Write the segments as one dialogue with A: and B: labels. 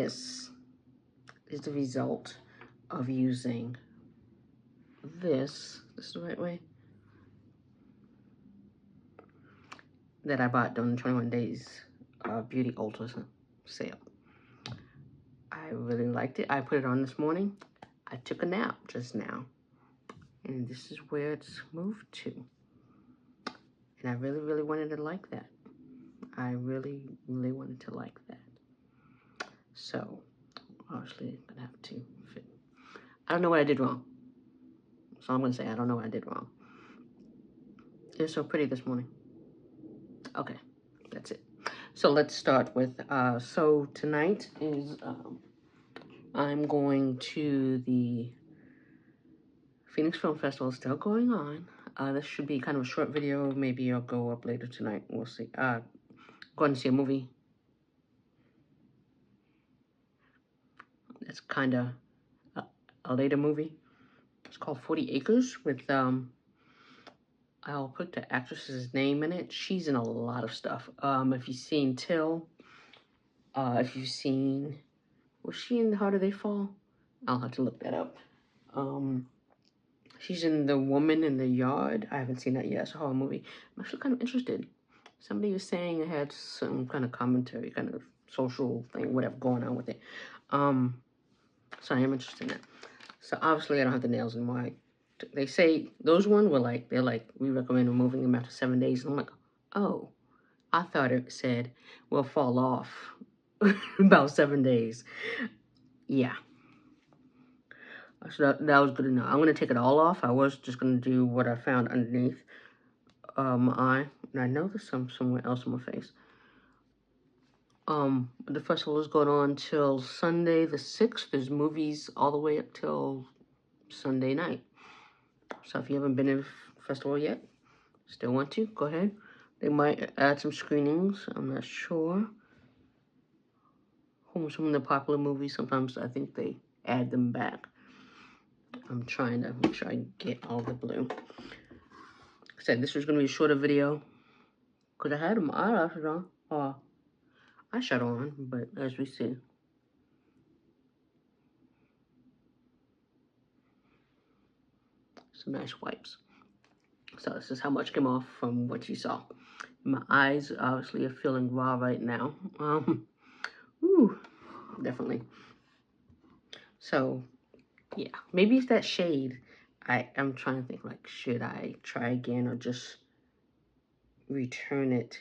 A: this is the result of using this. This is the right way. That I bought during the 21 days Beauty Ultra sale. I really liked it. I put it on this morning. I took a nap just now. And this is where it's moved to. And I really, really wanted to like that. I really, really wanted to like that. So, obviously, I'm gonna have to fit. I don't know what I did wrong. So I'm gonna say I don't know what I did wrong. It was so pretty this morning. Okay, that's it. So let's start with, so tonight is, I'm going to the Phoenix Film Festival, still going on. This should be kind of a short video. Maybe I'll go up later tonight. We'll see. Going to see a movie. It's kind of a later movie. It's called 40 Acres with, I'll put the actress's name in it. She's in a lot of stuff. If you've seen Till, if you've seen, was she in How Do They Fall? I'll have to look that up. She's in The Woman in the Yard. I haven't seen that yet. It's a horror movie. I'm actually kind of interested. Somebody was saying it had some kind of commentary, kind of social thing, whatever going on with it. So I am interested in that. So obviously I don't have the nails anymore. They say those ones were like, they're like, we recommend removing them after 7 days. And I'm like, oh, I thought it said will fall off about 7 days. Yeah. So that was good enough. I'm going to take it all off. I was just going to do what I found underneath my eye. And I know there's some somewhere else on my face. The festival is going on till Sunday the 6th. There's movies all the way up till Sunday night. So if you haven't been to the festival yet, still want to, go ahead. They might add some screenings. I'm not sure. Some of the popular movies, sometimes I think they add them back. I'm trying to make sure I get all the blue. Like I said, this was going to be a shorter video because I had my eyelashes on, or eyeshadow on, but as we see, some nice wipes. So this is how much came off from what you saw. My eyes obviously are feeling raw right now. Ooh, definitely. So yeah, maybe it's that shade. I'm trying to think, like, should I try again or just return it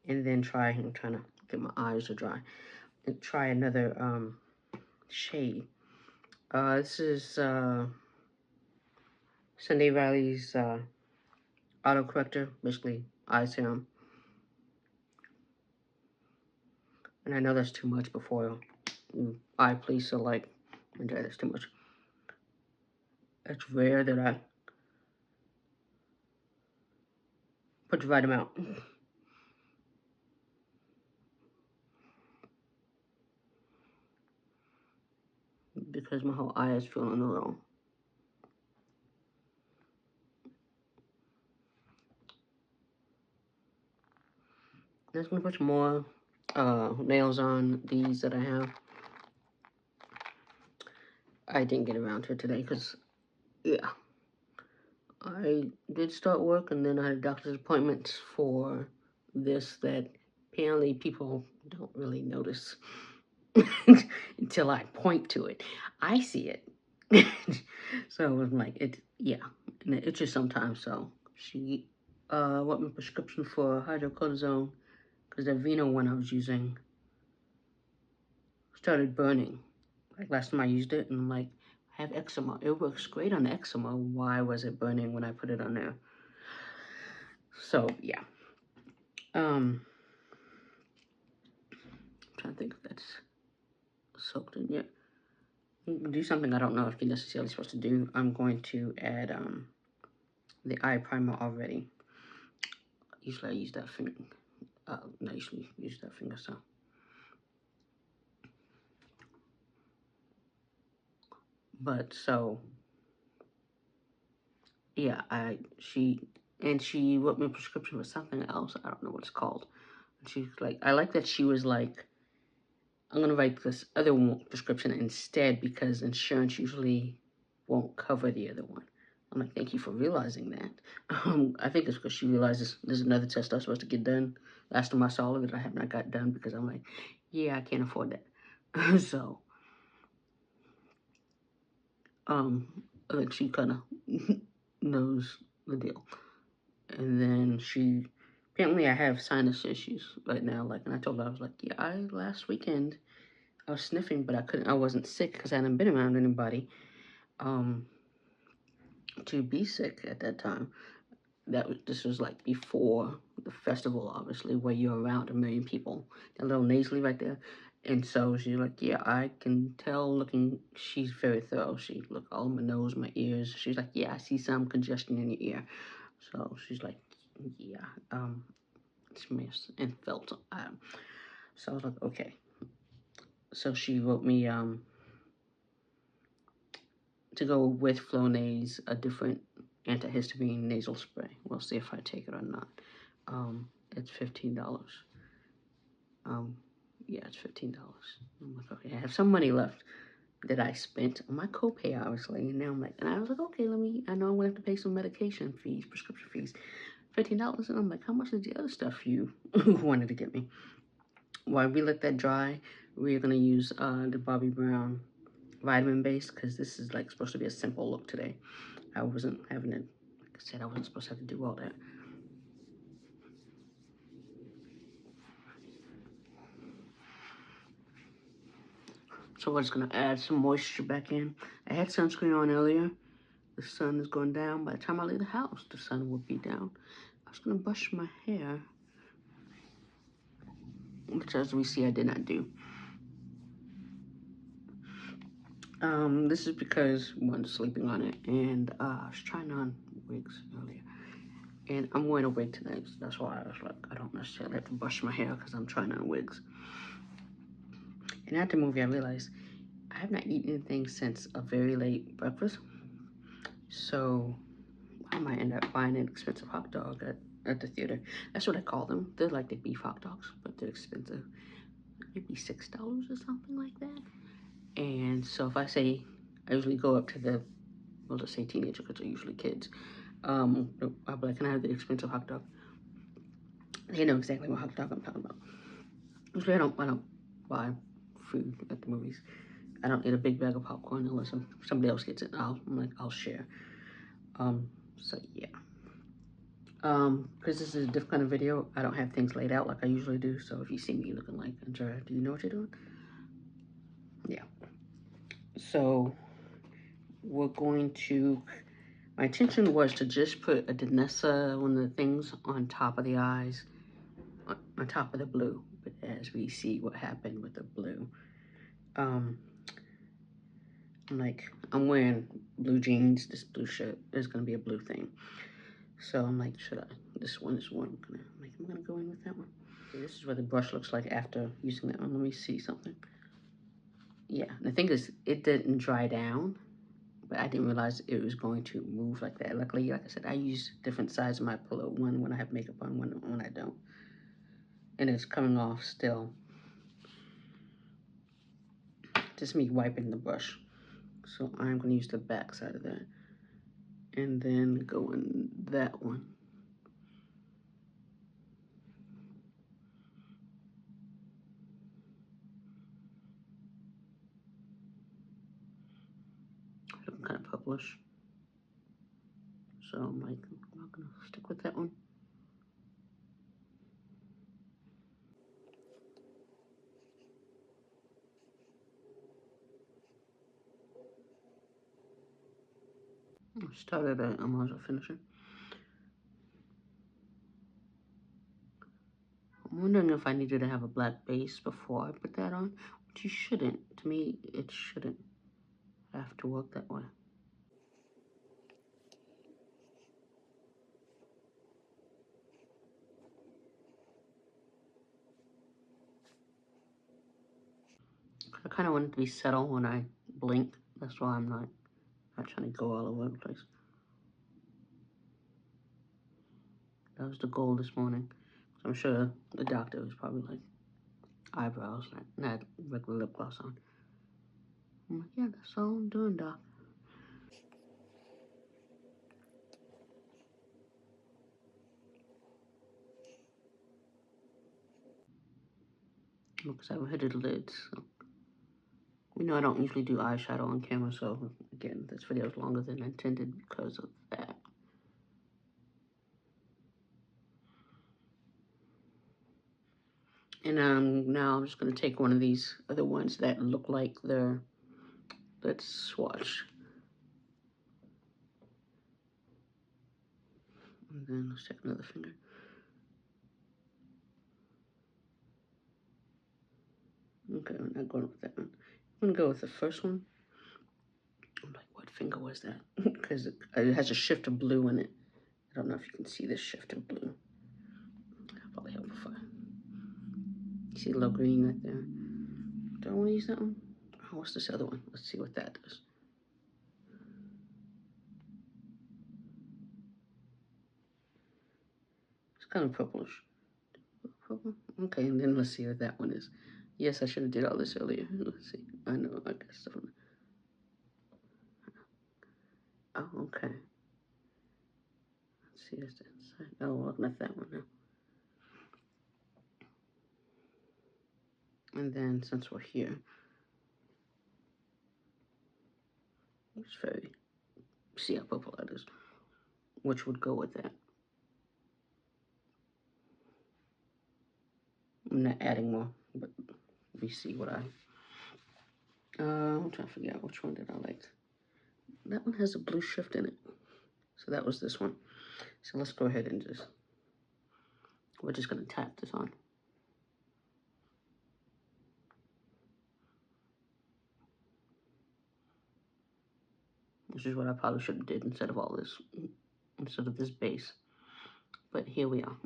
A: and then try? I'm trying to get my eyes to dry and try another shade. This is Sunday Riley's auto corrector, basically eye serum. And I know that's too much before eye please, so like, okay, that's too much. It's rare that I put the right amount. Because my whole eye is feeling a little. I'm just gonna put some more nails on these that I have. I didn't get around to it today because, yeah, I did start work and then I had a doctor's appointment for this that apparently people don't really notice until I point to it. I see it. So it was like, yeah, and it itches sometimes. So she wrote me a prescription for hydrocortisone because the Vino one I was using started burning. Like last time I used it, and I'm like, I have eczema. It works great on eczema. Why was it burning when I put it on there? So yeah. I'm trying to think if that's soaked in yet. Do something I don't know if you're necessarily supposed to do. I'm going to add the eye primer already. Usually I use that finger. Not usually use that finger, so. But so, yeah, she wrote me a prescription for something else. I don't know what it's called. And she's like, I like that she was like, I'm going to write this other one prescription instead because insurance usually won't cover the other one. I'm like, thank you for realizing that. I think it's because she realizes there's another test I'm supposed to get done. Last time I saw it, I have not got done because I'm like, yeah, I can't afford that. So, I think she kind of knows the deal. And then apparently I have sinus issues right now. Like, and I told her, I was like, yeah, last weekend I was sniffing, but I wasn't sick because I hadn't been around anybody to be sick at that time. This was like before the festival, obviously, where you're around a million people. That little nasally right there. And so she's like, yeah, I can tell she's very thorough. She looked all my nose, my ears. She's like, yeah, I see some congestion in your ear. So she's like, yeah, smells and felt. So I was like, okay. So she wrote me to go with Flonase, a different antihistamine nasal spray. We'll see if I take it or not. It's $15. Yeah, it's $15. I'm like, okay, I have some money left that I spent on my copay, obviously. And now and I was like, okay, I know I'm gonna have to pay some medication fees, prescription fees. $15. And I'm like, how much is the other stuff you wanted to get me? While we let that dry, we're gonna use the Bobbi Brown vitamin base because this is like supposed to be a simple look today. I wasn't having it, like I said, I wasn't supposed to have to do all that. So we're just gonna add some moisture back in. I had sunscreen on earlier. The sun is going down. By the time I leave the house, the sun will be down. I was gonna brush my hair, which as we see, I did not do. This is because one's sleeping on it, and I was trying on wigs earlier. And I'm wearing a wig tonight, so that's why I was like, I don't necessarily have to brush my hair because I'm trying on wigs. And at the movie, I realized I have not eaten anything since a very late breakfast. So I might end up buying an expensive hot dog at the theater. That's what I call them. They're like the beef hot dogs, but they're expensive. Maybe $6 or something like that. And so if I usually go up to the, well, let's say teenager, because they're usually kids. I'll be like, can I have the expensive hot dog? They know exactly what hot dog I'm talking about. Usually I don't buy food at the movies. I don't eat a big bag of popcorn unless somebody else gets it. I'll share. So yeah. Because this is a different kind of video, I don't have things laid out like I usually do. So if you see me looking like Andrea, do you know what you're doing? Yeah. So we're going to, my intention was to just put a Danessa, one of the things on top of the eyes, on top of the blue. But as we see what happened with the blue, I'm wearing blue jeans, this blue shirt, there's gonna be a blue thing. So I'm like, this one is one I'm gonna go in with that one. Okay, this is what the brush looks like after using that one. Let me see something. Yeah, the thing is, it didn't dry down, but I didn't realize it was going to move like that. Luckily, like I said, I use different sides of my pillow, one when I have makeup on, one when I don't. And it's coming off still. Just me wiping the brush. So I'm gonna use the back side of that. And then go in that one. Looking kind of purplish. So I'm like, I'm not gonna stick with that one. I started at I might as well finish it. I'm wondering if I needed to have a black base before I put that on, which you shouldn't. To me, it shouldn't have to work that way. I kind of want it to be settled when I blink. That's why I'm not trying to go all over the place. That was the goal this morning. So I'm sure the doctor was probably like, eyebrows, not regular lip gloss on. I'm like, yeah, that's all I'm doing, doc. Because I haven't hit the lids. So. You know, I don't usually do eyeshadow on camera, so again, this video is longer than intended because of that. And now I'm just going to take one of these other ones that look like they're, let's swatch. And then let's take another finger. Okay, I'm not going with that one. I'm going to go with the first one. I'm like, what finger was that? Because it has a shift of blue in it. I don't know if you can see this shift of blue. That'll probably help if I... You see the little green right there? Do I want to use that one? Oh, what's this other one? Let's see what that does. It's kind of purplish. Purple? Okay, and then let's see what that one is. Yes, I should have did all this earlier. Let's see. I know, I got stuff on. Oh, okay. Let's see, that's inside. Oh, well, not that one now. And then, since we're here, it's very, see how purple that is, which would go with that. I'm not adding more, but we see what I'm trying to figure out which one did I like. That one has a blue shift in it. So that was this one. So let's go ahead and just, we're just going to tap this on. Which is what I probably should have did instead of all this, instead of this base. But here we are.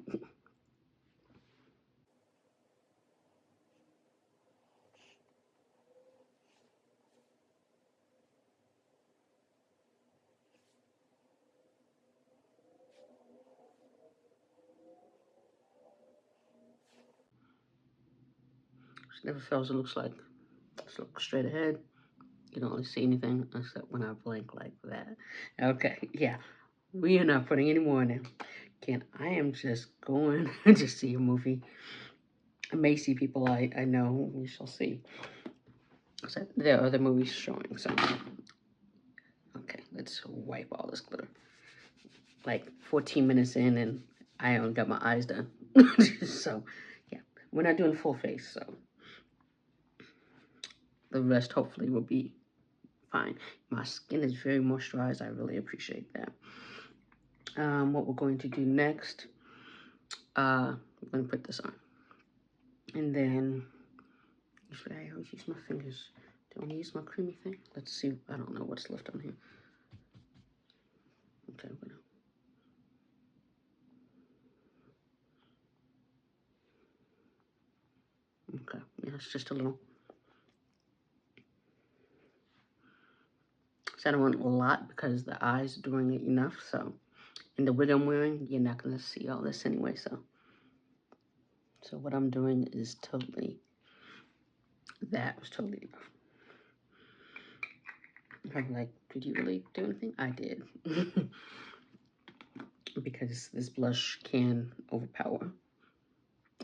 A: It never fails, it looks like. Let's look straight ahead. You don't really see anything except when I blink like that. Okay, yeah. We are not putting any more in there. Again, I am just going to see a movie. I may see people I know. We shall see. So there are other movies showing, so. Okay, let's wipe all this glitter. Like 14 minutes in and I only got my eyes done. So, yeah, we're not doing full face, so. The rest hopefully will be fine. My skin is very moisturized. I really appreciate that. What we're going to do next, we're going to put this on. And then, usually I always use my fingers. Don't use my creamy thing. Let's see. I don't know what's left on here. Okay, I'm gonna. Okay, yeah, it's just a little. So I don't want a lot because the eyes are doing it enough. So, in the wig I'm wearing, you're not gonna see all this anyway. So what I'm doing is totally. That was totally enough. I'm like, did you really do anything? I did. Because this blush can overpower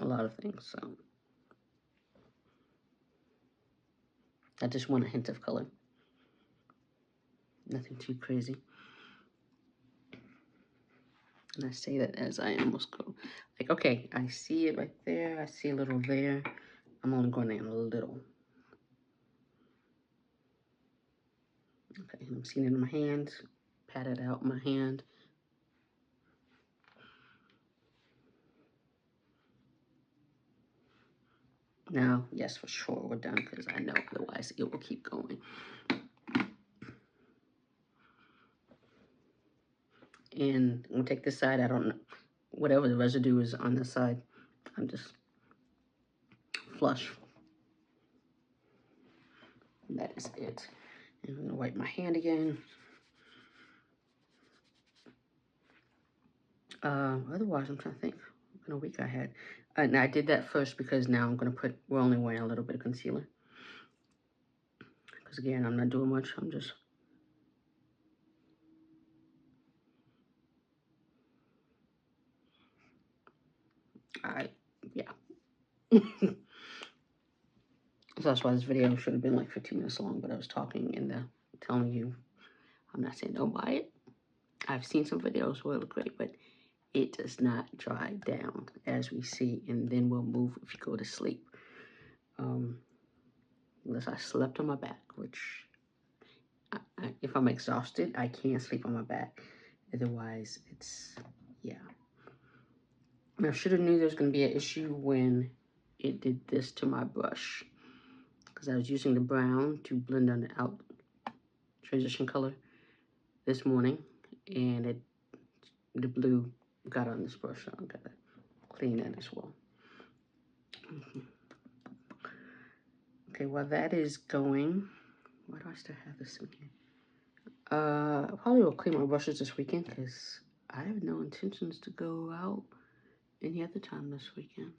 A: a lot of things, so. I just want a hint of color. Nothing too crazy. And I say that as I almost go. Like, okay, I see it right there. I see a little there. I'm only going in a little. Okay, I'm seeing it in my hand. Pat it out in my hand. Now, yes, for sure, we're done because I know otherwise it will keep going. And I'm gonna take this side. I don't know, whatever the residue is on this side, I'm just flush. And that is it. And I'm gonna wipe my hand again. Otherwise, I'm trying to think. in a week I had. And I did that first because now I'm going to we're only wearing a little bit of concealer. Because again, I'm not doing much. I'm just... yeah. So that's why this video should have been like 15 minutes long, but I was talking and telling you, I'm not saying don't buy it. I've seen some videos where it look great, but it does not dry down as we see, and then we'll move if you go to sleep. Unless I slept on my back, which if I'm exhausted, I can't sleep on my back. Otherwise, it's, yeah. I should have knew there was going to be an issue when it did this to my brush, because I was using the brown to blend on the out transition color this morning, and the blue got on this brush, so I gotta clean that as well. Okay, while that is going, why do I still have this in here? I probably will clean my brushes this weekend because I have no intentions to go out any other time this weekend.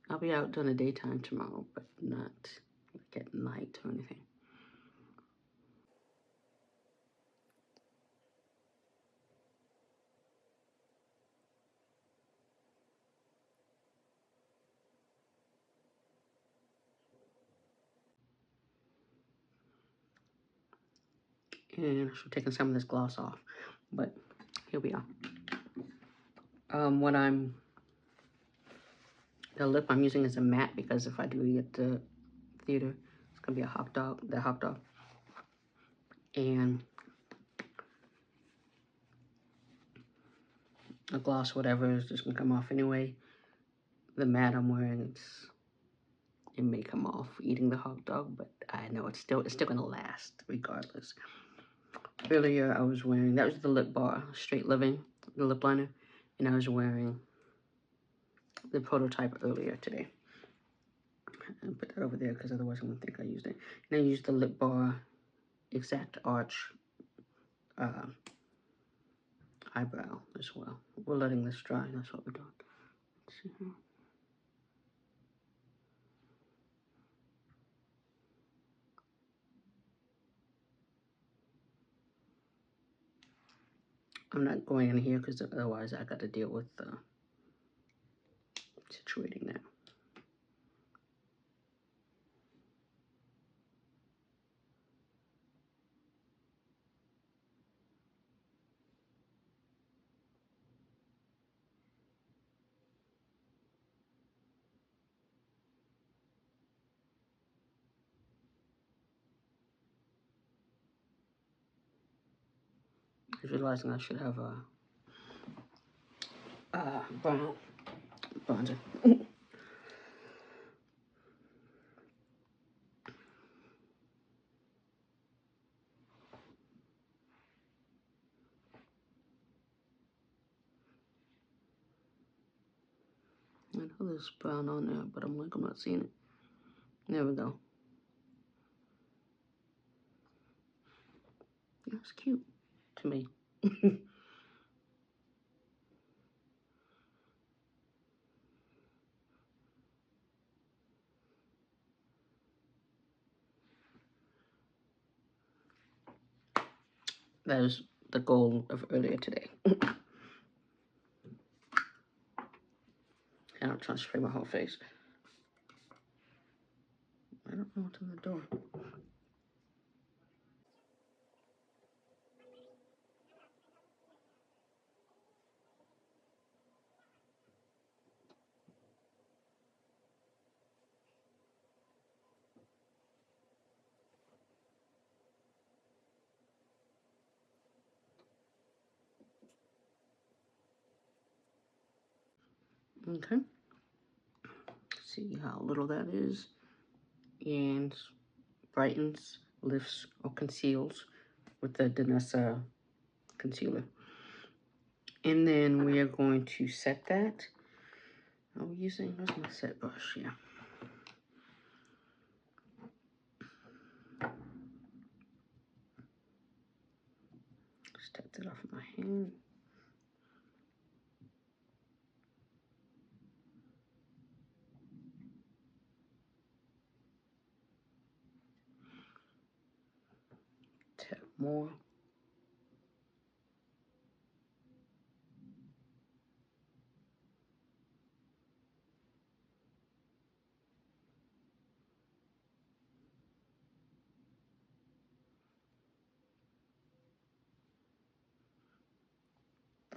A: I'll be out during the daytime tomorrow, but not like at night or anything. And I should have taken some of this gloss off, but here we are. The lip I'm using is a matte because if I do it at the theater, it's gonna be a hot dog, and a gloss, whatever, is just gonna come off anyway. The matte I'm wearing, it may come off eating the hot dog, but I know it's still gonna last regardless. Earlier I was wearing, that was the Lip Bar Straight Living, the lip liner, and I was wearing the prototype earlier today. And put that over there because otherwise I'm gonna think I used it. And I used the Lip Bar Exact Arch eyebrow as well. We're letting this dry, that's what we're doing. Let's see here. I'm not going in here because otherwise I got to deal with situating that. I was realizing I should have a brown bronzer. I know there's brown on there, but I'm not seeing it. There we go. That's cute to me. That was the goal of earlier today. And I'm trying to spray my whole face. I don't know what's in the door. Okay. See how little that is. And brightens, lifts, or conceals with the Danessa concealer. And then we are going to set that. Are we using, where's my set brush? Yeah. Just take that off my hand. more.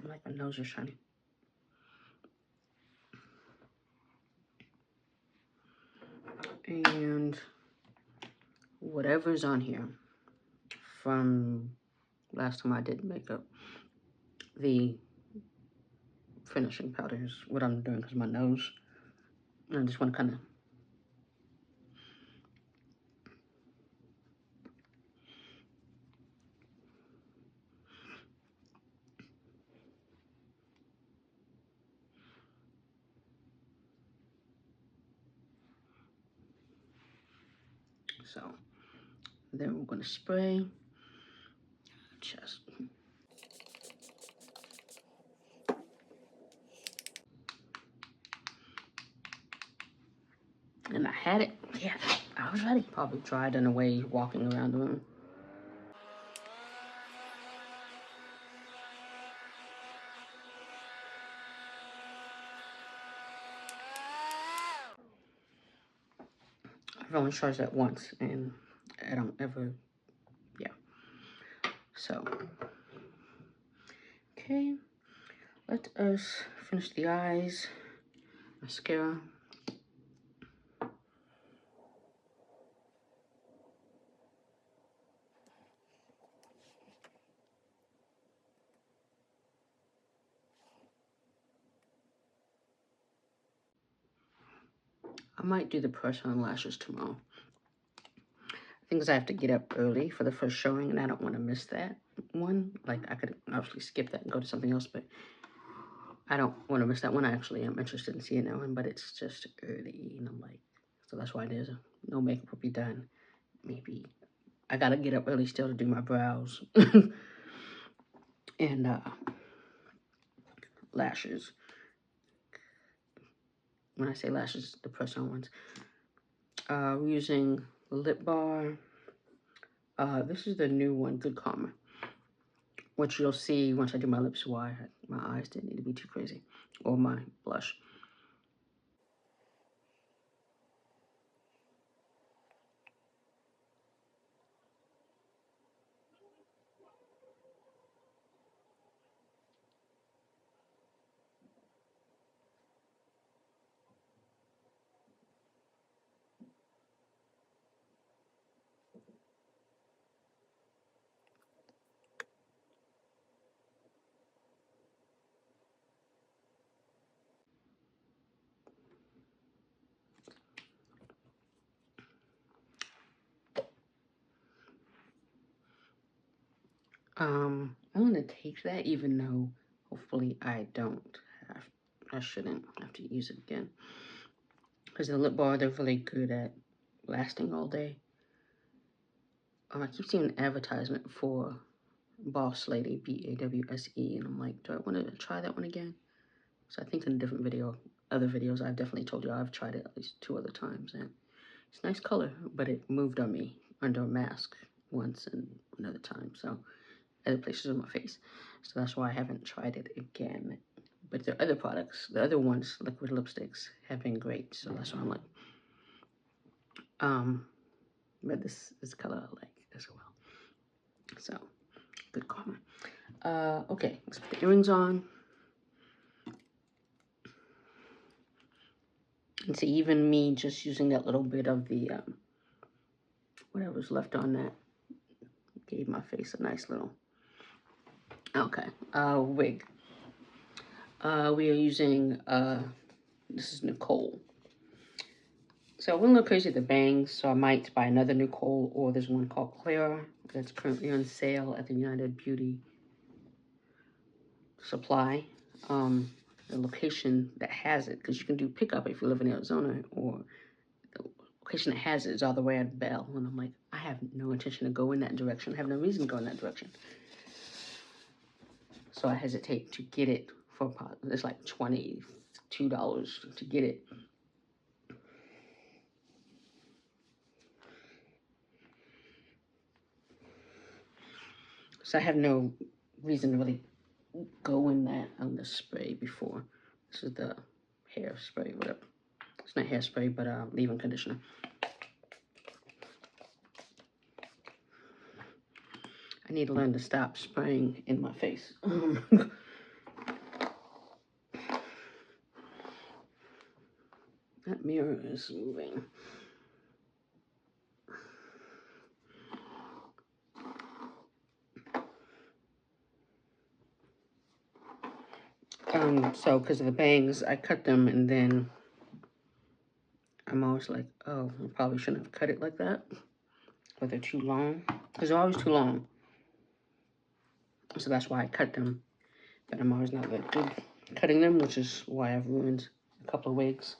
A: Like my nose is shiny. And whatever's on here from last time I did makeup, the finishing powder is what I'm doing because my nose. And I just want to kind of so then we're going to spray chest. And I had it. Yeah, I was ready. Probably dried in a way walking around the room. I've only charged that once and I don't ever, yeah. So, okay. Let us finish the eyes. Mascara. I might do the press-on lashes tomorrow. Things I have to get up early for the first showing, and I don't want to miss that one. Like, I could obviously skip that and go to something else, but I don't want to miss that one. I actually am interested in seeing that one, but it's just early, and I'm like, so that's why there's no makeup will be done. Maybe I gotta get up early still to do my brows and lashes. When I say lashes, the press-on ones. We're using Lip Bar. This is the new one, Good Karma, which you'll see once I do my lips why my eyes didn't need to be too crazy, or my blush. I'm gonna take that, even though hopefully I shouldn't have to use it again. Because the Lip Bar, they're really good at lasting all day. I keep seeing an advertisement for Boss Lady, B-A-W-S-E, and I'm like, do I want to try that one again? So I think in a different video, other videos, I've definitely told you I've tried it at least 2 other times, and it's a nice color, but it moved on me under a mask once and another time, so other places on my face. So that's why I haven't tried it again. But the other products, the other ones, liquid lipsticks, have been great, so that's why I'm like, but this color I like as well. So, Good Karma. Okay, let's put the earrings on. And see, even me just using that little bit of the, whatever's left on that, gave my face a nice little, okay, wig. We are using, this is Nicole. So I went a little crazy with the bangs, so I might buy another Nicole, or there's one called Clara that's currently on sale at the United Beauty Supply. The location that has it, because you can do pickup if you live in Arizona, or the location that has it is all the way at Bell. And I'm like, I have no intention to go in that direction. I have no reason to go in that direction. So I hesitate to get it for, it's like $22 to get it. So I have no reason to really go in that on the spray before. This is the hairspray, whatever. It's not hairspray, but leave-in conditioner. I need to learn to stop spraying in my face. That mirror is moving. So because of the bangs, I cut them, and then I'm always like, oh, I probably shouldn't have cut it like that. But they're too long. Because they're always too long. So that's why I cut them. But I'm always not that good cutting them, which is why I've ruined a couple of wigs.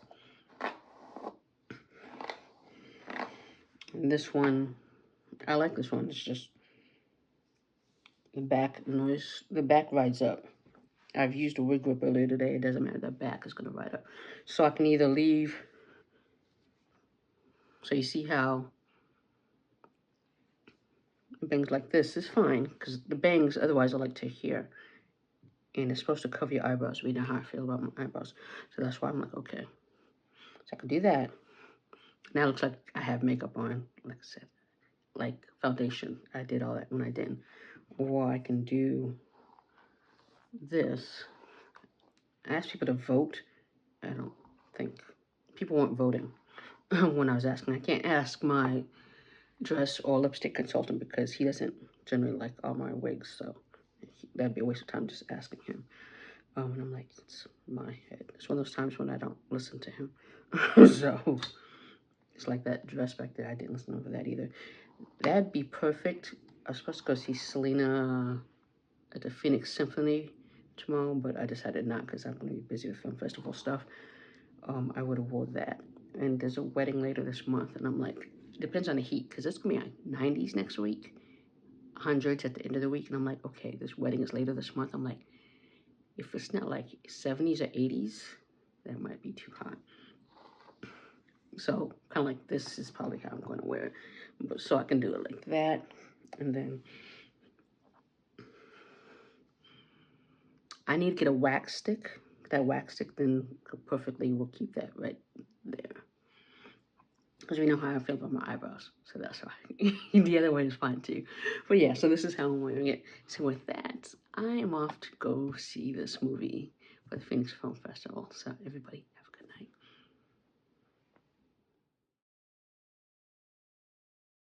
A: And this one, I like this one. It's just the back noise. The back rides up. I've used a wig grip earlier today. It doesn't matter. The back is going to ride up. So I can either leave. So you see how bangs like this is fine. Because the bangs, otherwise, are like to here. And it's supposed to cover your eyebrows. We know how I feel about my eyebrows. So that's why I'm like, okay. So I can do that. Now it looks like I have makeup on. Like I said. Like foundation. I did all that when I didn't. Or I can do this. I asked people to vote. I don't think people weren't voting when I was asking. I can't ask my dress or lipstick consultant because he doesn't generally like all my wigs, so that'd be a waste of time just asking him. And I'm like, it's my head. It's one of those times when I don't listen to him. So it's like that dress back there. I didn't listen over that either. That'd be perfect. I was supposed to go see Selena at the Phoenix Symphony tomorrow, but I decided not because I'm going to be busy with film festival stuff. I would have wore that. And there's a wedding later this month, and I'm like, it depends on the heat, because it's going to be like 90s next week, 100s at the end of the week, and I'm like, okay, this wedding is later this month. I'm like, if it's not like 70s or 80s, that might be too hot. So, kind of like this is probably how I'm going to wear it. But, so I can do it like that, and then I need to get a wax stick. That wax stick then perfectly will keep that right there. Because we know how I feel about my eyebrows. So that's why. The other way is fine too. But yeah, so this is how I'm wearing it. So with that, I am off to go see this movie for the Phoenix Film Festival. So everybody have